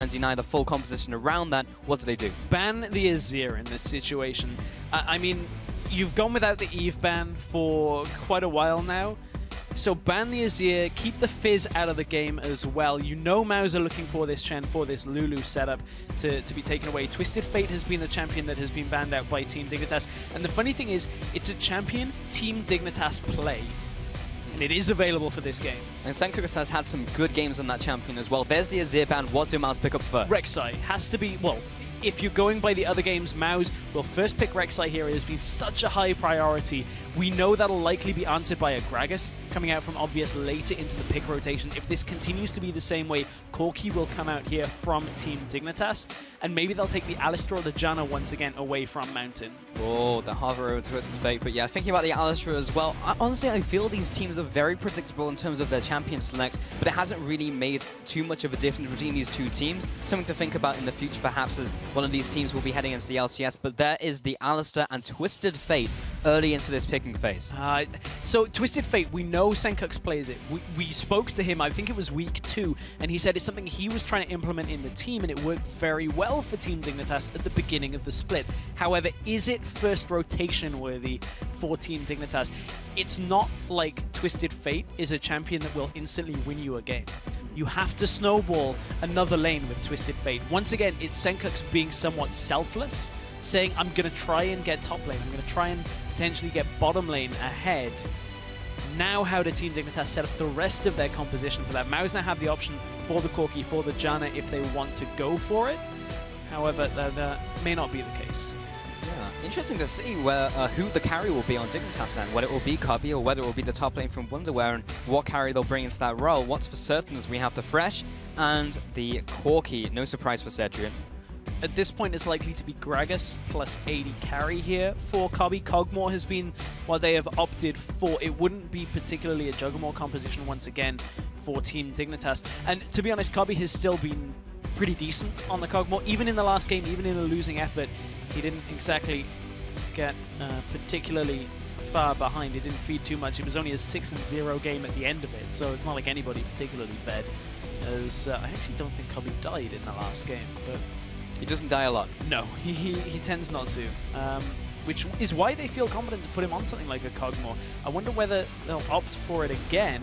and deny the full composition around that, what do? Ban the Azir in this situation. I mean, you've gone without the Eve ban for quite a while now. So ban the Azir, keep the Fizz out of the game as well. You know MOUs are looking for this Chen, for this Lulu setup to be taken away. Twisted Fate has been the champion that has been banned out by Team Dignitas. And the funny thing is, it's a champion Team Dignitas play. And it is available for this game. And Senpai has had some good games on that champion as well. There's the Azir ban. What do MOUs pick up first? Rek'Sai has to be, well, if you're going by the other games, MOUs will first pick Rek'Sai here. It has been such a high priority. We know that'll likely be answered by a Gragas coming out from Obvious later into the pick rotation. If this continues to be the same way, Corki will come out here from Team Dignitas, and maybe they'll take the Alistar or the Janna once again away from Mountain. Oh, the Hover over Twisted Fate. But yeah, thinking about the Alistar as well, honestly, I feel these teams are very predictable in terms of their champion selects, but it hasn't really made too much of a difference between these two teams. Something to think about in the future, perhaps, as one of these teams will be heading into the LCS, but there is the Alistar and Twisted Fate early into this picking phase. So Twisted Fate, we know Senkux plays it. We spoke to him, I think it was week 2, and he said it's something he was trying to implement in the team, and it worked very well for Team Dignitas at the beginning of the split. However, is it first rotation worthy for Team Dignitas? It's not like Twisted Fate is a champion that will instantly win you a game. You have to snowball another lane with Twisted Fate. Once again, it's Senkux being somewhat selfless, saying, I'm going to try and get top lane. I'm going to try and potentially get bottom lane ahead. Now how do Team Dignitas set up the rest of their composition for that? MOUs now have the option for the Corki, for the Janna if they want to go for it. However, that may not be the case. Yeah, interesting to see where who the carry will be on Dignitas then, whether it will be Cubby or whether it will be the top lane from Wonderwear, and what carry they'll bring into that role. What's for certain is we have the Fresh and the Corki. No surprise for Cedrian. At this point, it's likely to be Gragas plus 80 carry here for Cubby. Kog'Maw has been what they have opted for. It wouldn't be particularly a Juggernaut composition once again for Team Dignitas. And to be honest, Cubby has still been pretty decent on the Kog'Maw. Even in the last game, even in a losing effort, he didn't exactly get particularly far behind. It didn't feed too much. It was only a 6-0 game at the end of it, so it's not like anybody particularly fed. As I actually don't think Cubby died in the last game, but he doesn't die a lot. No, he tends not to, which is why they feel confident to put him on something like a Kog'Maw. I wonder whether they'll opt for it again,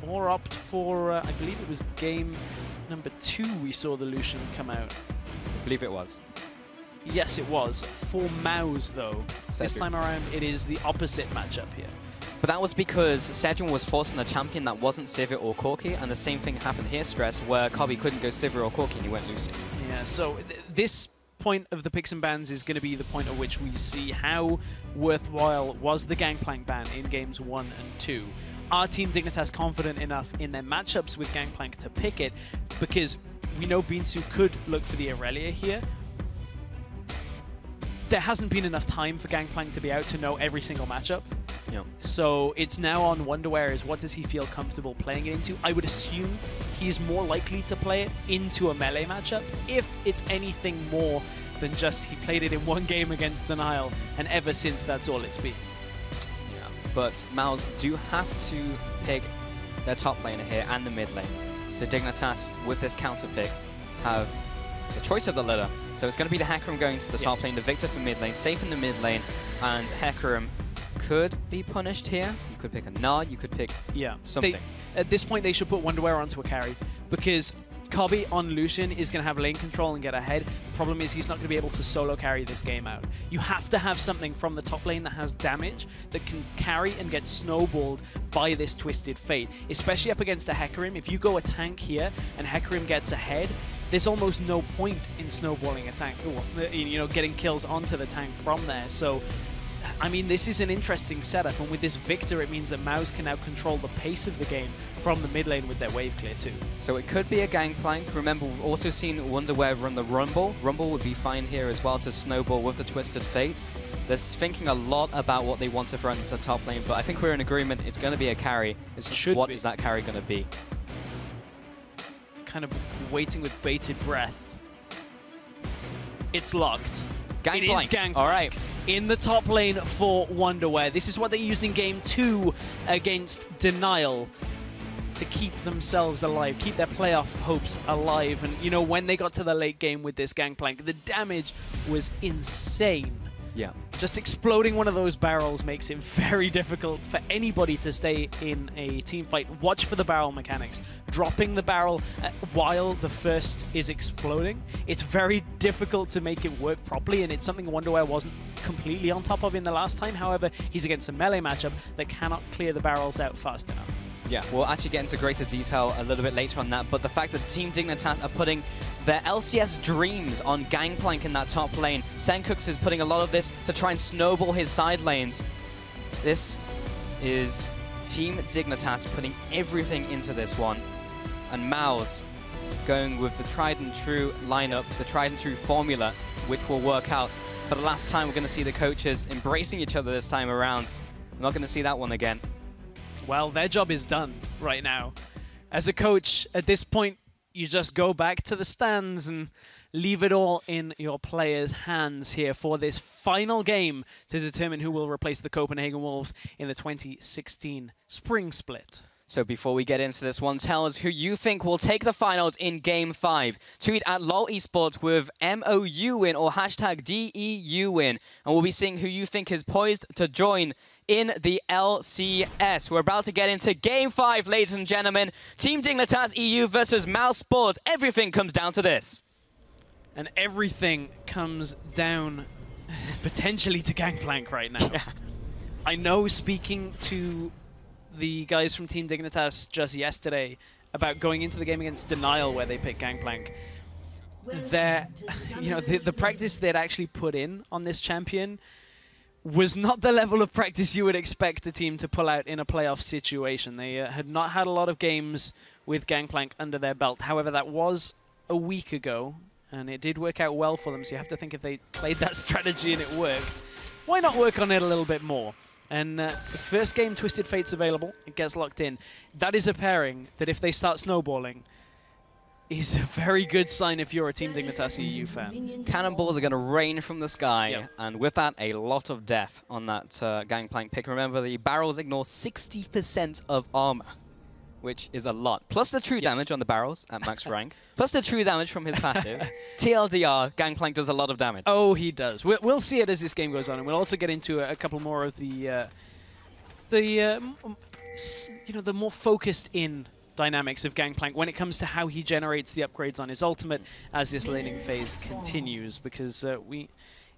or opt for, I believe it was game number 2 we saw the Lucian come out. I believe it was. Yes, it was. For MOUs, though. This time around, it is the opposite matchup here. But that was because Cedrian was forcing a champion that wasn't Sivir or Corki, and the same thing happened here, Stress, where Cubby couldn't go Sivir or Corki and he went Lucian. Yeah, so this point of the picks and bans is going to be the point at which we see how worthwhile was the Gangplank ban in games 1 and 2. Are Team Dignitas confident enough in their matchups with Gangplank to pick it? Because we know Binsu could look for the Aurelia here. There hasn't been enough time for Gangplank to be out to know every single matchup. Yeah. So it's now on Wonderwear is what does he feel comfortable playing it into? I would assume he's more likely to play it into a melee matchup if it's anything more than just he played it in one game against Denial, and ever since that's all it's been. Yeah, but MOUs do have to pick their top laner here and the mid lane. So Dignitas, with this counter pick, have the choice of the leader. So it's going to be the Hecarim going to the top lane, the Victor for mid lane, safe in the mid lane, and Hecarim could be punished here. You could pick a Nard, you could pick something. At this point, they should put Wonderwear onto a carry, because Cubby on Lucian is going to have lane control and get ahead. The problem is he's not going to be able to solo carry this game out. You have to have something from the top lane that has damage, that can carry and get snowballed by this Twisted Fate, especially up against a Hecarim. If you go a tank here and Hecarim gets ahead, there's almost no point in snowballing a tank, you know, getting kills onto the tank from there. So, I mean, this is an interesting setup, and with this Victor, it means that MOUs can now control the pace of the game from the mid lane with their wave clear too. So it could be a Gangplank. Remember, we've also seen Wonderwear run the Rumble. Rumble would be fine here as well to snowball with the Twisted Fate. They're thinking a lot about what they want to run to the top lane, but I think we're in agreement it's going to be a carry. It's just what is that carry going to be? Kind of waiting with bated breath. It's locked. Gangplank. It is Gangplank. All right. In the top lane for Wonderwear. This is what they used in game 2 against Denial. to keep themselves alive, keep their playoff hopes alive. And, you know, when they got to the late game with this Gangplank, the damage was insane. Yeah. Just exploding one of those barrels makes it very difficult for anybody to stay in a team fight. Watch for the barrel mechanics. Dropping the barrel while the first is exploding, it's very difficult to make it work properly, and it's something Wonderware wasn't completely on top of in the last time. However, he's against a melee matchup that cannot clear the barrels out fast enough. Yeah, we'll actually get into greater detail a little bit later on that, but the fact that Team Dignitas are putting their LCS dreams on Gangplank in that top lane. Senkux is putting a lot of this to try and snowball his side lanes. This is Team Dignitas putting everything into this one. And Mouse going with the tried and true lineup, the tried and true formula, which will work out. For the last time, we're going to see the coaches embracing each other this time around. We're not going to see that one again. Well, their job is done right now. As a coach, at this point, you just go back to the stands and leave it all in your players' hands here for this final game to determine who will replace the Copenhagen Wolves in the 2016 Spring Split. So before we get into this one, tell us who you think will take the finals in Game 5. Tweet at LOL Esports with MOU win or hashtag DEU win. And we'll be seeing who you think is poised to join in the LCS. We're about to get into Game 5, ladies and gentlemen. Team Dignitas EU versus Mousesports. Everything comes down to this. And everything comes down potentially to Gangplank right now. Yeah. I know, speaking to the guys from Team Dignitas just yesterday about going into the game against Denial where they picked Gangplank, the practice they'd actually put in on this champion was not the level of practice you would expect a team to pull out in a playoff situation. They had not had a lot of games with Gangplank under their belt. However, that was a week ago, and it did work out well for them, so you have to think if they played that strategy and it worked, why not work on it a little bit more? And the first game, Twisted Fate's available. It gets locked in. That is a pairing that if they start snowballing is a very good sign if you're a Team Dignitas EU fan. Cannonballs are going to rain from the sky, Yep. and with that, a lot of death on that Gangplank pick. Remember, the barrels ignore 60% of armor, which is a lot. Plus the true damage on the barrels at max rank, plus the true damage from his passive. TLDR, Gangplank does a lot of damage. Oh, he does. We'll see it as this game goes on, and we'll also get into a couple more of the more focused in dynamics of Gangplank when it comes to how he generates the upgrades on his ultimate as this laning phase continues, because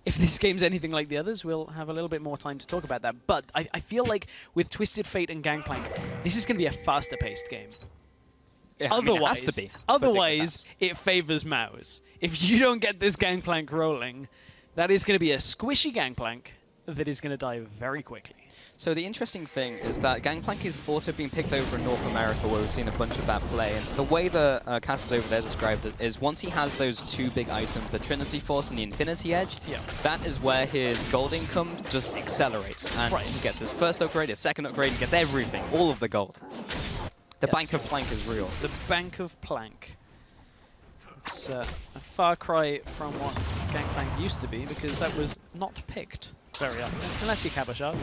if this game's anything like the others, we'll have a little bit more time to talk about that. But I feel like with Twisted Fate and Gangplank, this is going to be a faster-paced game. Yeah, Otherwise, it has to be. Otherwise it favors Mouse. If you don't get this Gangplank rolling, that is going to be a squishy Gangplank that is going to die very quickly. So the interesting thing is that Gangplank is also being picked over in North America, where we've seen a bunch of bad play. And the way the casters over there described it is once he has those two big items, the Trinity Force and the Infinity Edge, that is where his gold income just accelerates. And he gets his first upgrade, his second upgrade, he gets everything, all of the gold. The Bank of Plank is real. The Bank of Plank. It's a far cry from what Gangplank used to be, because that was not picked very often, unless you Cabochard, in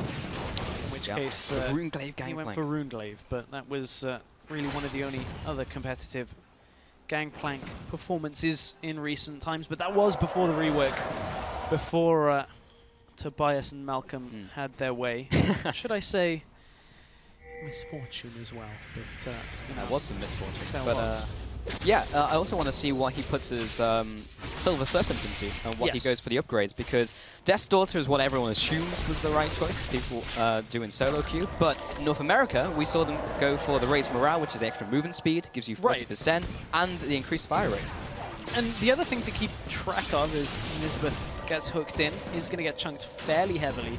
which case he went for Runeglaive, but that was really one of the only other competitive Gangplank performances in recent times, but that was before the rework, before Tobias and Malcolm had their way. Should I say misfortune as well? But that was some misfortune. But yeah, I also want to see what he puts his Silver Serpent into and what he goes for the upgrades, because Death's Daughter is what everyone assumes was the right choice. People do in solo queue, but in North America, we saw them go for the Raised Morale, which is the extra movement speed, gives you 40%, and the increased fire rate. And the other thing to keep track of is Nisbeth gets hooked in. He's going to get chunked fairly heavily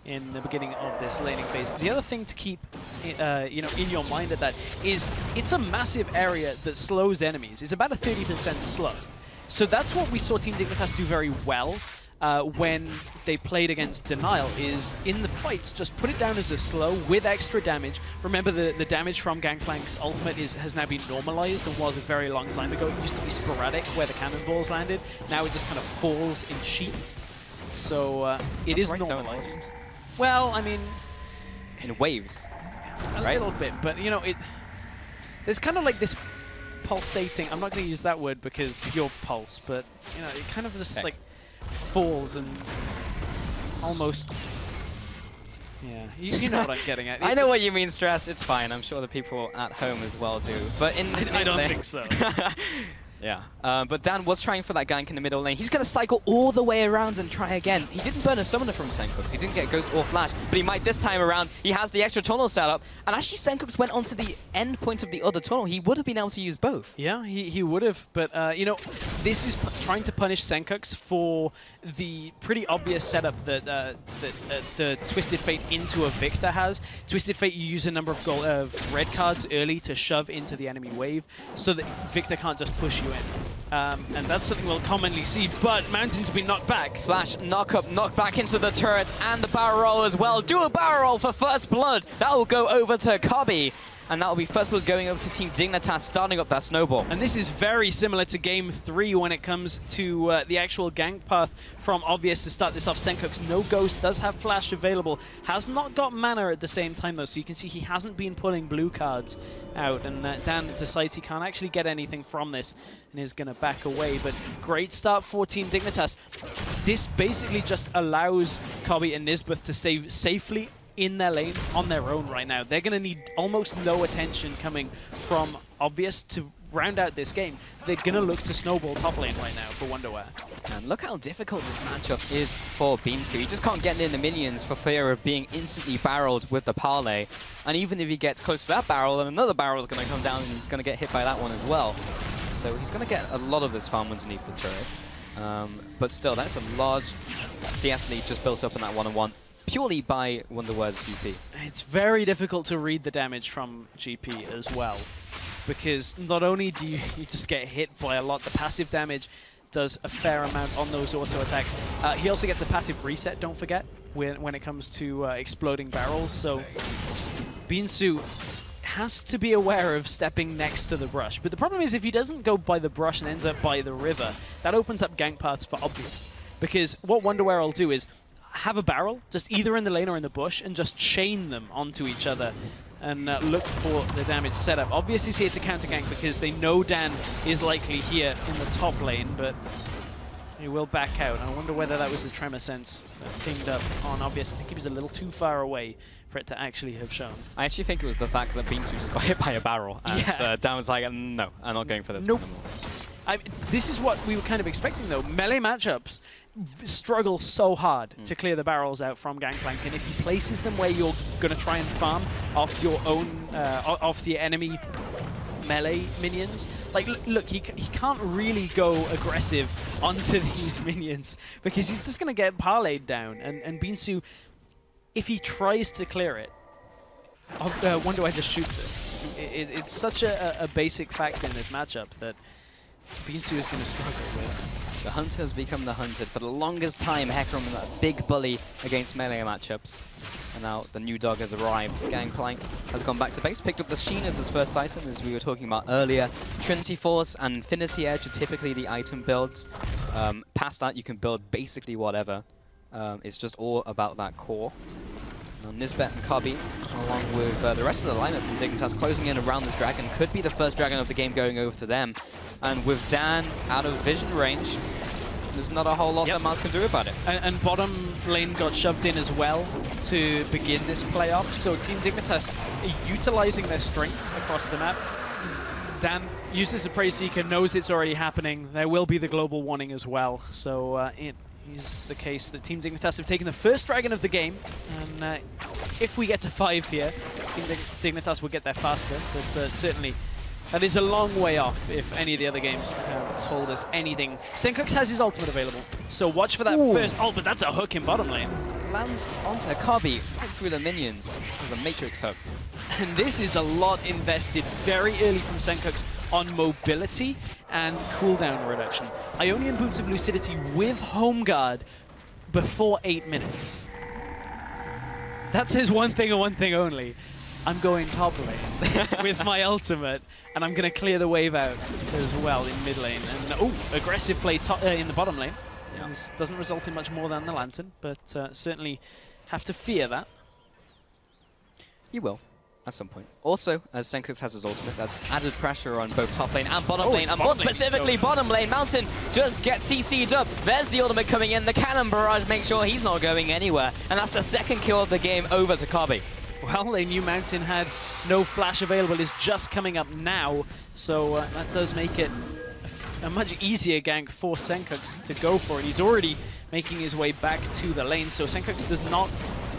in the beginning of this laning phase. The other thing to keep in your mind at that is it's a massive area that slows enemies. It's about a 30% slow. So that's what we saw Team Dignitas do very well when they played against Denial, is in the fights, just put it down as a slow with extra damage. Remember, the damage from Gangplank's ultimate has now been normalized and was a very long time ago. It used to be sporadic where the cannonballs landed. Now it just kind of falls in sheets. So it is normalized. Well, I mean, in waves, a little bit, but you know, there's kind of like this pulsating, I'm not going to use that word because your pulse, but you know, it kind of just like falls and almost, yeah, you know what I'm getting at. I know what you mean, Stress. It's fine. I'm sure the people at home as well do. But in I don't think so. Yeah, but Dan was trying for that gank in the middle lane. He's going to cycle all the way around and try again. He didn't burn a summoner from Sencooks. He didn't get Ghost or Flash, but he might this time around. He has the extra tunnel set up, and actually Sencooks went onto the end point of the other tunnel. He would have been able to use both. Yeah, he would have, but you know, this is trying to punish Sencooks for the pretty obvious setup that the Twisted Fate into a Victor has. Twisted Fate, you use a number of red cards early to shove into the enemy wave so that Victor can't just push you in. And that's something we'll commonly see, but Mountain's been knocked back. Flash, knock up, knock back into the turret and the barrel roll as well. Do a barrel roll for first blood. That will go over to Cobby. And that will be first blood going over to Team Dignitas, starting up that snowball. And this is very similar to Game 3 when it comes to the actual gank path from Obvious to start this off. Sencooks, no Ghost, does have Flash available. Has not got mana at the same time, though, so you can see he hasn't been pulling blue cards out. And Dan decides he can't actually get anything from this and is going to back away. But great start for Team Dignitas. This basically just allows Cobby and Nisbeth to stay safely in their lane on their own right now. They're going to need almost no attention coming from Obvious to round out this game. They're going to look to snowball top lane right now for Wonderwear. And look how difficult this matchup is for Beansu. He just can't get in the minions for fear of being instantly barreled with the parlay. And even if he gets close to that barrel, then another barrel is going to come down and he's going to get hit by that one as well. So he's going to get a lot of this farm underneath the turret. But still, that's a large CS lead just built up in that 1-on-1. Purely by Wonderwear's GP. It's very difficult to read the damage from GP as well, because not only do you just get hit by a lot, the passive damage does a fair amount on those auto attacks. He also gets the passive reset, don't forget, when it comes to exploding barrels, so Beansu has to be aware of stepping next to the brush. But the problem is if he doesn't go by the brush and ends up by the river, that opens up gank paths for Obvious, because what Wonderwear will do is have a barrel, just either in the lane or in the bush, and just chain them onto each other and look for the damage setup. Obvious is here to counter gank because they know Dan is likely here in the top lane, but he will back out. I wonder whether that was the Tremor Sense that pinged up on Obvious. I think he was a little too far away for it to actually have shown. I actually think it was the fact that Beansu just got hit by a barrel, and Dan was like, no, I'm not going for this anymore. This is what we were kind of expecting, though. Melee matchups struggle so hard to clear the barrels out from Gangplank, and if he places them where you're going to try and farm off your own, off the enemy melee minions, like look, he can't really go aggressive onto these minions because he's just going to get parlayed down, and Beansu, if he tries to clear it, Wonderwear just shoots it. It's such a basic fact in this matchup that Beansu is going to struggle with. The hunter has become the hunted for the longest time. Hecarim, that big bully against melee matchups. And now the new dog has arrived. Gangplank has gone back to base, picked up the Sheen as his first item, as we were talking about earlier. Trinity Force and Infinity Edge are typically the item builds. Past that, you can build basically whatever. It's just all about that core. Now, Nisbet and Cobby, along with the rest of the lineup from Dignitas, closing in around this dragon. Could be the first dragon of the game going over to them. And with Dan out of vision range, there's not a whole lot that Mars can do about it. And bottom lane got shoved in as well to begin this playoff. So Team Dignitas are utilizing their strengths across the map. Dan uses the Prey Seeker, knows it's already happening. There will be the global warning as well. So it is the case that Team Dignitas have taken the first dragon of the game. And if we get to 5 here, Team Dignitas will get there faster. But certainly, that is a long way off if any of the other games have told us anything. Sencooks has his ultimate available, so watch for that first ult, but that's a hook in bottom lane. Lands onto Cobby, right through the minions. There's a Matrix hook. And this is a lot invested very early from Sencooks on mobility and cooldown reduction. Ionian Boots of Lucidity with Home Guard before 8 minutes. That says one thing and one thing only. I'm going top lane with my ultimate, and I'm going to clear the wave out as well in mid lane. And aggressive play in the bottom lane. Yeah. This doesn't result in much more than the Lantern, but certainly have to fear that. You will. at some point. Also, as Senkux has his ultimate, that's added pressure on both top lane and bottom lane, and more specifically bottom lane. Mountain does get CC'd up. There's the ultimate coming in. The cannon barrage makes sure he's not going anywhere, and that's the second kill of the game over to Kobe. Well, they knew Mountain had no flash available. It's just coming up now, so that does make it a much easier gank for Senkux to go for, and he's already making his way back to the lane, so Senkux does not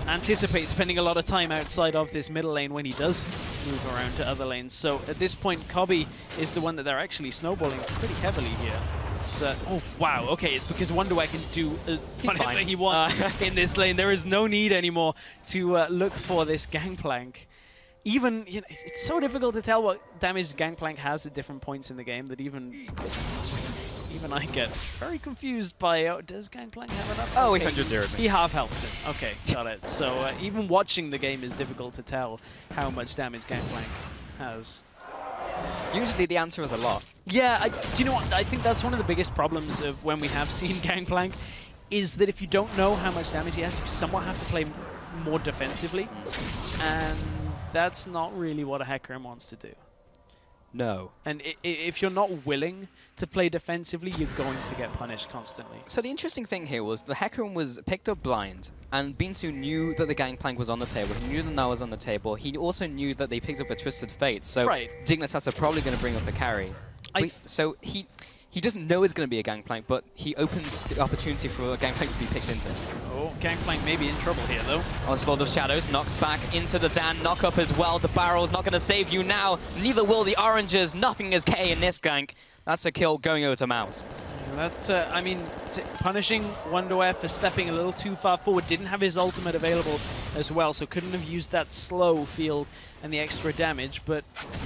anticipate spending a lot of time outside of this middle lane when he does move around to other lanes. So at this point, Kobe is the one that they're actually snowballing pretty heavily here. It's, oh, wow, okay, it's because Wonderware can do whatever he wants in this lane. There is no need anymore to look for this Gangplank. Even, you know, it's so difficult to tell what damage Gangplank has at different points in the game that even I get very confused by, oh, does Gangplank have enough? Oh, okay, 100 he half-healthed it. Okay, got it. So even watching the game is difficult to tell how much damage Gangplank has. Usually the answer is a lot. Yeah, do you know what? I think that's one of the biggest problems of when we have seen Gangplank, is that if you don't know how much damage he has, you somewhat have to play more defensively. And that's not really what a Hecarim wants to do. No. And if you're not willing to play defensively, you're going to get punished constantly. So the interesting thing here was the Hecarim was picked up blind, and Binsu knew that the Gangplank was on the table. He knew that Now was on the table. He also knew that they picked up a Twisted Fate. So Dignitas are probably going to bring up the carry. So he doesn't know it's going to be a Gangplank, but he opens the opportunity for a Gangplank to be picked into. Oh, Gangplank may be in trouble here, though. Onslaught of Shadows knocks back into the Dan. Knock up as well. The barrel's not going to save you now. Neither will the oranges. Nothing is K in this gank. That's a kill going over to Mouse. That, I mean, punishing Wonderware for stepping a little too far forward. Didn't have his ultimate available as well, so couldn't have used that slow field and the extra damage. But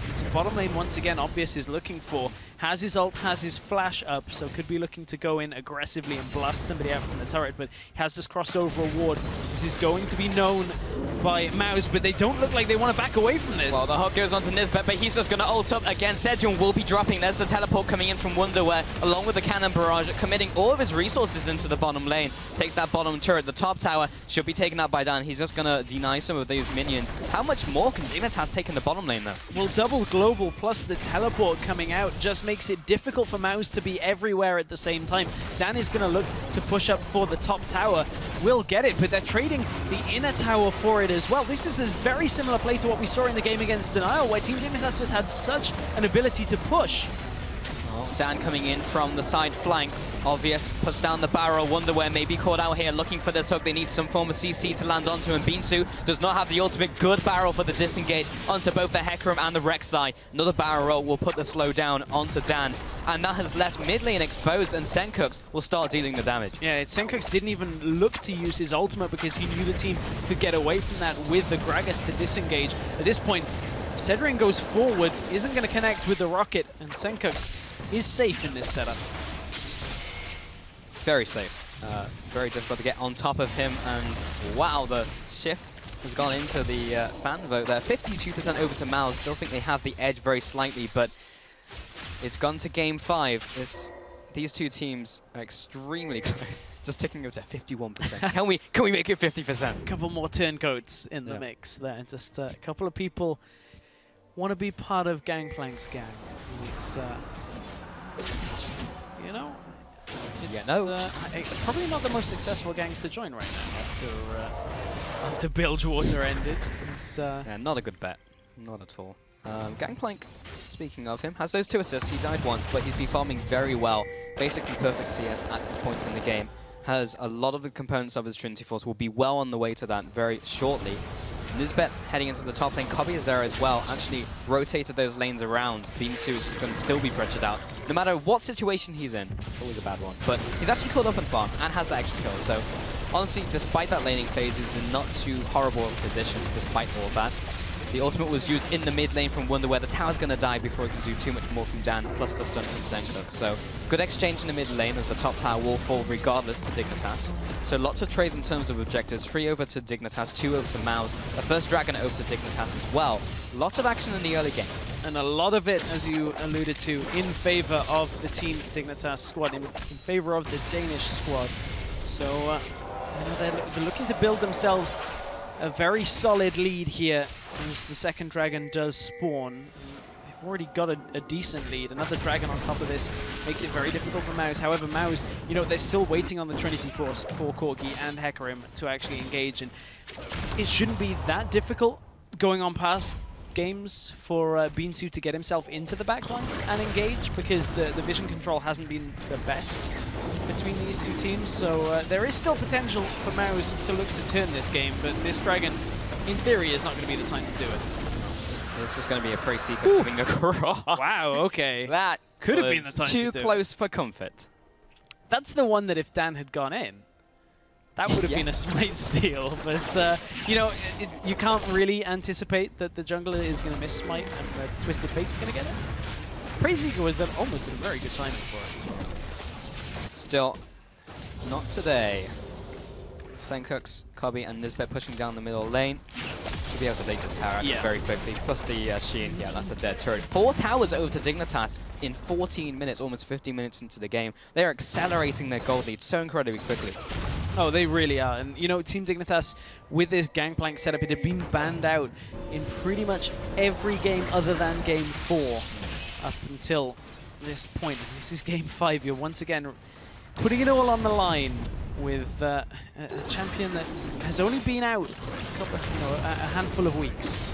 it's a bottom lane, once again, Obvious is looking for. Has his ult, has his flash up, so could be looking to go in aggressively and blast somebody out from the turret, but he has just crossed over a ward. This is going to be known by Mouse, but they don't look like they want to back away from this. Well, the hook goes on to Nisbet, but he's just going to ult up again. Sejong will be dropping. There's the teleport coming in from Wonderware, along with the cannon barrage, committing all of his resources into the bottom lane. Takes that bottom turret. The top tower should be taken out by Dan. He's just going to deny some of these minions. How much more can Dignitas take in the bottom lane, though? Well, double global plus the teleport coming out just makes it difficult for Mouse to be everywhere at the same time. Dan is going to look to push up for the top tower. Will get it, but they're trading the inner tower for it as well. This is a very similar play to what we saw in the game against Denial, where Team Dignitas just had such an ability to push. Dan coming in from the side flanks. Obvious puts down the barrel. Wonderware may be caught out here looking for this hook. They need some form of CC to land onto him. Binsu does not have the ultimate. Good barrel for the disengage onto both the Hecarim and the Rek'Sai. Another barrel roll will put the slow down onto Dan. And that has left mid lane exposed, and Senkux will start dealing the damage. Yeah, Senkux didn't even look to use his ultimate because he knew the team could get away from that with the Gragas to disengage. At this point, Cedrin goes forward, isn't going to connect with the rocket, and Senkux is safe in this setup. Very safe. Very difficult to get on top of him, and wow, the shift has gone into the fan vote there. 52% over to Mouse. Still think they have the edge very slightly, but it's gone to game 5. These two teams are extremely close. Just ticking up to 51%. Can we make it 50%? A couple more turncoats in the mix there. Just a couple of people want to be part of Gangplank's gang. He's, you know, it's probably not the most successful gangs to join right now after Bilgewater ended. Yeah, not a good bet. Not at all. Gangplank, speaking of him, has those 2 assists. He died once, but he's been farming very well. Basically perfect CS at this point in the game. Has a lot of the components of his Trinity Force. Will be well on the way to that very shortly. Nisbet heading into the top lane. Kobe is there as well. Actually rotated those lanes around. Binsu is just going to still be pressured out. No matter what situation he's in, it's always a bad one. But he's actually caught up on farm and has that extra kill. So honestly, despite that laning phase, he's in not too horrible a position despite all of that. The ultimate was used in the mid lane from Wonder, where the tower's going to die before it can do too much more from Dan, plus the stun from Senkux. So good exchange in the mid lane as the top tower will fall regardless to Dignitas. So lots of trades in terms of objectives. 3 over to Dignitas, 2 over to Mouse, the first Dragon over to Dignitas as well. Lots of action in the early game. And a lot of it, as you alluded to, in favor of the Team Dignitas squad, in favor of the Danish squad. So they're looking to build themselves a very solid lead here as the second dragon does spawn. They've already got a decent lead. Another dragon on top of this makes it very difficult for MOUZ. However, MOUZ, you know, they're still waiting on the Trinity Force for Corki and Hecarim to actually engage, and it shouldn't be that difficult going on past games for Beansu to get himself into the backline and engage, because the vision control hasn't been the best between these two teams. So there is still potential for MOUZ to look to turn this game, but this dragon, in theory, is not going to be the time to do it. This is going to be a pre-seeker coming across. Wow, okay. That could have been the time to do it. Too close for comfort. That's the one that if Dan had gone in, that would have been a smite steal, but you know, you can't really anticipate that the jungler is going to miss smite and the Twisted Fate's going to get it. Pre-seeker was almost at a very good time for it as well. Still, not today. Senkux, Kobe, and Nisbet pushing down the middle lane. Should be able to take this tower out very quickly. Plus the Sheen, yeah, that's a dead turret. 4 towers over to Dignitas in 14 minutes, almost 15 minutes into the game. They're accelerating their gold lead so incredibly quickly. Oh, they really are. And, you know, Team Dignitas, with this Gangplank setup, it had been banned out in pretty much every game other than Game 4 up until this point. And this is Game 5. You're once again putting it all on the line with a champion that has only been out a handful of weeks.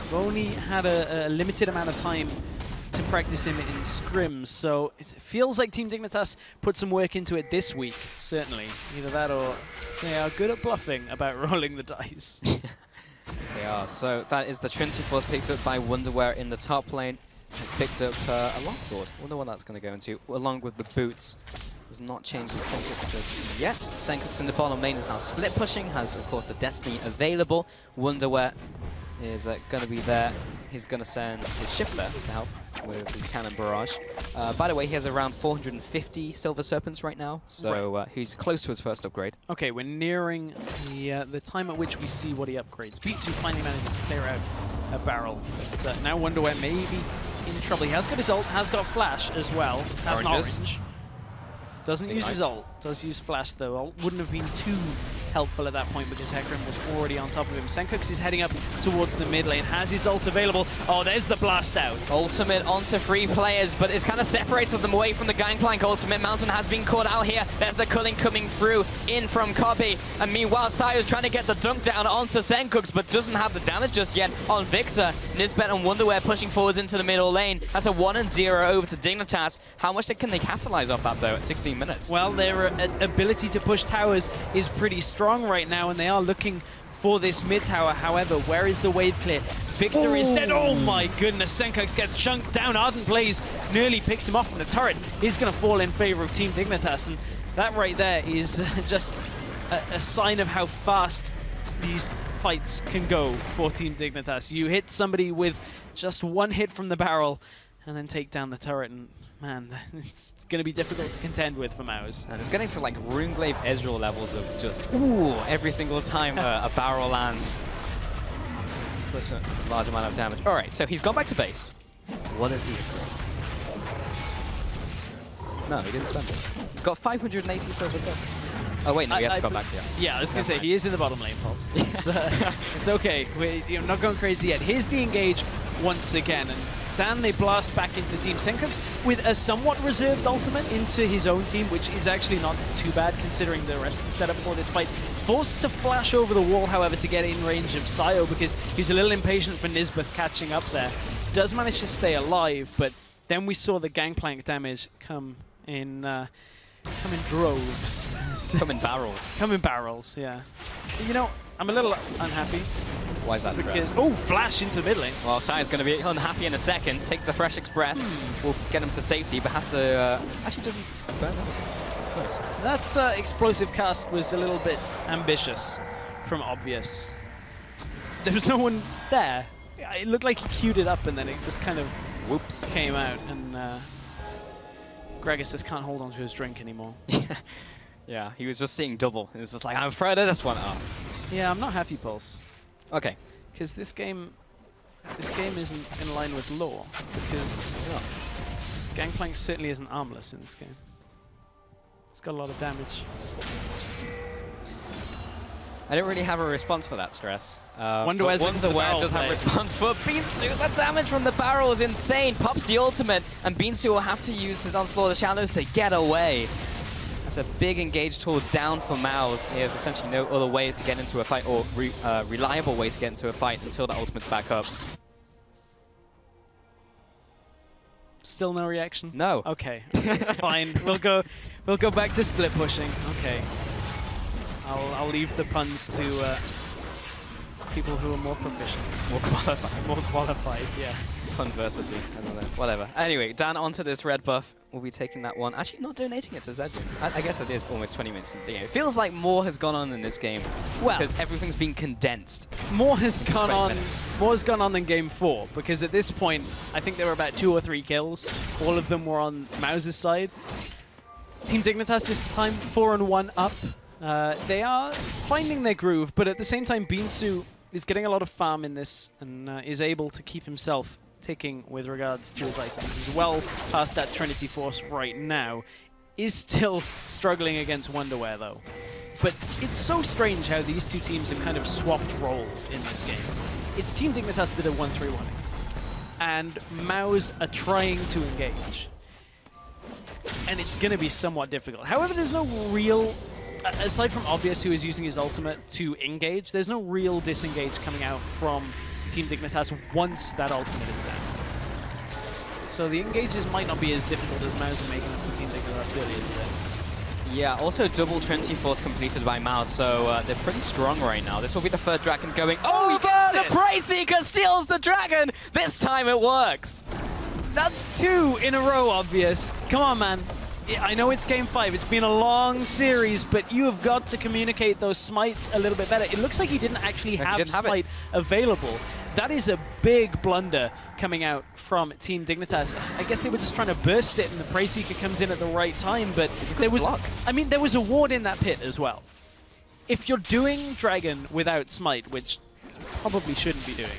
We've only had a limited amount of time to practice him in scrims, so it feels like Team Dignitas put some work into it this week, certainly. Either that or they are good at bluffing about rolling the dice. They are. So that is the Trinity Force picked up by Wonderwear in the top lane. He's picked up a longsword. Wonder what that's going to go into, along with the boots. Does not change the focus just yet. Senkux in the bottom lane is now split pushing, has of course the Destiny available. Wonderwear is going to be there. He's going to send his Shifter to help with his cannon barrage. By the way, he has around 450 Silver Serpents right now, so he's close to his first upgrade. Okay, we're nearing the time at which we see what he upgrades. B2 finally manages to clear out a barrel. But, now Wonderwear may be in trouble. He has got his ult, has got Flash as well. Has an orange. Doesn't use his ult, does use Flash though. Ult wouldn't have been too helpful at that point because Hecarim was already on top of him. Senkux is heading up towards the mid lane, has his ult available. Oh, there's the blast out. Ultimate onto 3 players, but it's kind of separated them away from the Gangplank ultimate. Mountain has been caught out here. There's the culling coming through, in from Kobe. And meanwhile, Sayo's trying to get the dunk down onto Senkux, but doesn't have the damage just yet on Victor. Nisbet and Wonderwear pushing forwards into the middle lane. That's a 1-0 over to Dignitas. How much can they capitalize off that, though, at 16 minutes? Well, their ability to push towers is pretty strong right now, and they are looking for this mid tower. However, where is the wave clear? Victor is dead. Oh my goodness, Senkux gets chunked down. Ardent Blaze nearly picks him off from the turret. He's going to fall in favor of Team Dignitas, and that right there is just a sign of how fast these fights can go for Team Dignitas. You hit somebody with just one hit from the barrel and then take down the turret, and man, it's going to be difficult to contend with for MOUZ. And it's getting to like Runeglaive Ezreal levels of just, ooh, every single time a barrel lands. It's such a large amount of damage. All right, so he's gone back to base. What is the upgrade? No, he didn't spend it. He's got 580 silver serpents. Oh wait, no, he has to come back to you. Yeah, I was going to say, he is in the bottom lane, Pulse. It's okay. We're not going crazy yet. Here's the engage once again, and Dan, they blast back into the team. Senkux with a somewhat reserved ultimate into his own team, which is actually not too bad considering the rest of the setup for this fight. Forced to flash over the wall, however, to get in range of Sayo because he's a little impatient for Nisbet catching up there. Does manage to stay alive, but then we saw the Gangplank damage come in droves. Come in barrels. Come in barrels, yeah. You know, I'm a little unhappy. Why is that stress? Oh, flash into the mid lane. Well, Sayo's going to be unhappy in a second. Takes the Fresh Express. Will get him to safety, but has to... actually doesn't burn up. Close. That explosive cast was a little bit ambitious from Obvious. There was no one there. It looked like he queued it up and then it just kind of whoops came out, and Gregus just can't hold on to his drink anymore. Yeah, he was just seeing double. He was just like, I'm afraid of this one. Oh. Yeah, I'm not happy, Pulse. Okay. Because this game isn't in line with lore. Because Gangplank certainly isn't armless in this game. It's got a lot of damage. I don't really have a response for that, Stress. Wonderware does have a response for Beansu. The damage from the barrel is insane. Pops the ultimate, and Beansu will have to use his Onslaught of Shadows to get away. That's a big engage tool down for Mouse. He has essentially no other way to get into a fight, or reliable way to get into a fight until the ultimate's back up. Still no reaction? No. Okay. Fine. We'll go back to split pushing. Okay. I'll leave the puns to people who are more proficient. More qualified. More qualified, yeah. Conversity. I don't know. Whatever. Anyway, down onto this red buff. We'll be taking that one. Actually, not donating it to Zedrin. I guess it is almost 20 minutes into the game. It feels like more has gone on in this game. Well, because everything's been condensed. More has gone on. More has gone on than Game 4, because at this point, I think there were about 2 or 3 kills. All of them were on Mouse's side. Team Dignitas this time 4-1 up. They are finding their groove, but at the same time, Beansu is getting a lot of farm in this and is able to keep himself ticking with regards to his items. He's well past that Trinity Force right now. Is still struggling against Wonderware, though. But it's so strange how these two teams have kind of swapped roles in this game. It's Team Dignitas that are 1-3-1, and Mouse are trying to engage. And it's going to be somewhat difficult. However, there's no real... Aside from Obvious, who is using his ultimate to engage, there's no real disengage coming out from Team Dignitas once that ultimate is down. So the engages might not be as difficult as Mouse are making up for Team Dignitas earlier today. Yeah, also double Trinity Force completed by Mouse, so they're pretty strong right now. This will be the third dragon going over! The Prey Seeker steals the dragon! This time it works! That's 2 in a row, Obvious. Come on, man. I know it's Game 5, it's been a long series, but you have got to communicate those smites a little bit better. It looks like he didn't actually have smite available. That is a big blunder coming out from Team Dignitas. I guess they were just trying to burst it, and the Prey Seeker comes in at the right time, but there was, there was a ward in that pit as well. If you're doing Dragon without smite, which probably shouldn't be doing,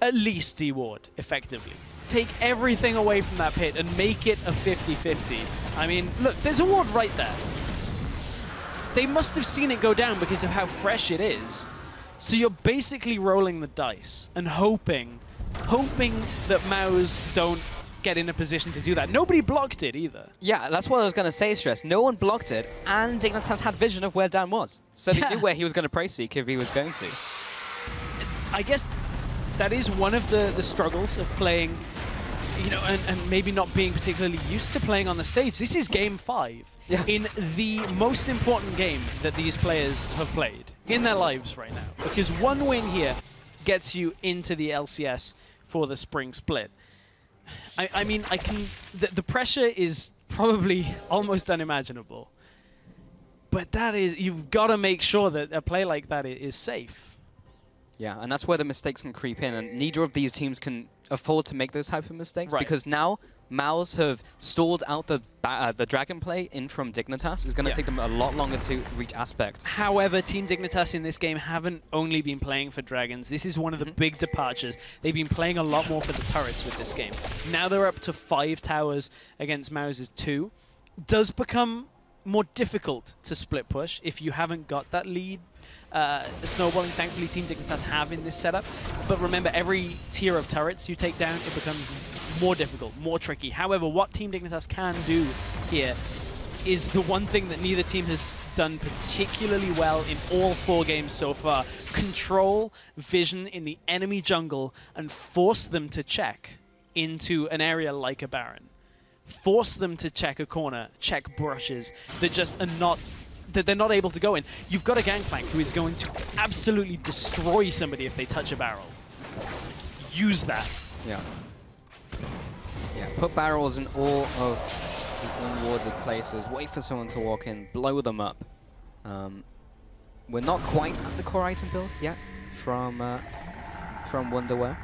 at least de-ward effectively. Take everything away from that pit and make it a 50-50. I mean, look, there's a ward right there. They must have seen it go down because of how fresh it is. So you're basically rolling the dice and hoping that Mouse don't get in a position to do that. Nobody blocked it either. Yeah, that's what I was going to say, Stress. No one blocked it, and Dignitas had vision of where Dan was. So they knew where he was going to Prey Seek if he was going to. I guess that is one of the struggles of playing, you know, and maybe not being particularly used to playing on the stage. This is Game 5 in the most important game that these players have played in their lives right now. Because one win here gets you into the LCS for the spring split. I mean, the pressure is probably almost unimaginable. But that is, you've got to make sure that a play like that is safe. Yeah, and that's where the mistakes can creep in, and neither of these teams can afford to make those type of mistakes, because now Mouse have stalled out the Dragon play in from Dignitas. It's going to take them a lot longer to reach Aspect. However, Team Dignitas in this game haven't only been playing for Dragons. This is one of the big departures. They've been playing a lot more for the turrets with this game. Now they're up to 5 towers against Mouse's 2. Does become more difficult to split push if you haven't got that lead. Snowballing, thankfully, Team Dignitas have in this setup. But remember, every tier of turrets you take down, it becomes more difficult, more tricky. However, what Team Dignitas can do here is the one thing that neither team has done particularly well in all 4 games so far. Control vision in the enemy jungle and force them to check into an area like a Baron. Force them to check a corner, check brushes that just are not... that they're not able to go in. You've got a Gangplank who is going to absolutely destroy somebody if they touch a barrel. Use that. Yeah. Yeah, put barrels in all of the unwarded places. Wait for someone to walk in. Blow them up. We're not quite at the core item build yet from Wonderware.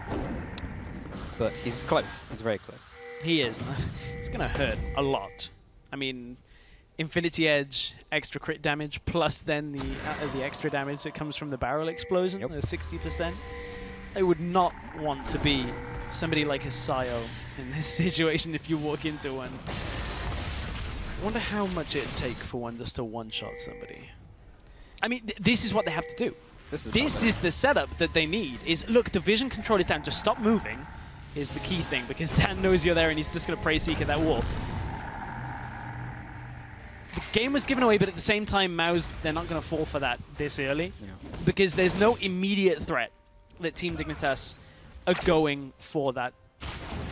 But he's close. He's very close. He is. It's going to hurt a lot. I mean... Infinity Edge, extra crit damage, plus then the extra damage that comes from the barrel explosion, the 60%. I would not want to be somebody like a Sayo in this situation if you walk into one. I wonder how much it'd take for one just to one-shot somebody. I mean, this is what they have to do. This is the setup that they need. Is look, the vision control is down. Just stop moving is the key thing, because Dan knows you're there and he's just going to prey seek at that wall. The game was given away, but at the same time, MOUs, they're not going to fall for that this early, because there's no immediate threat that Team Dignitas are going for that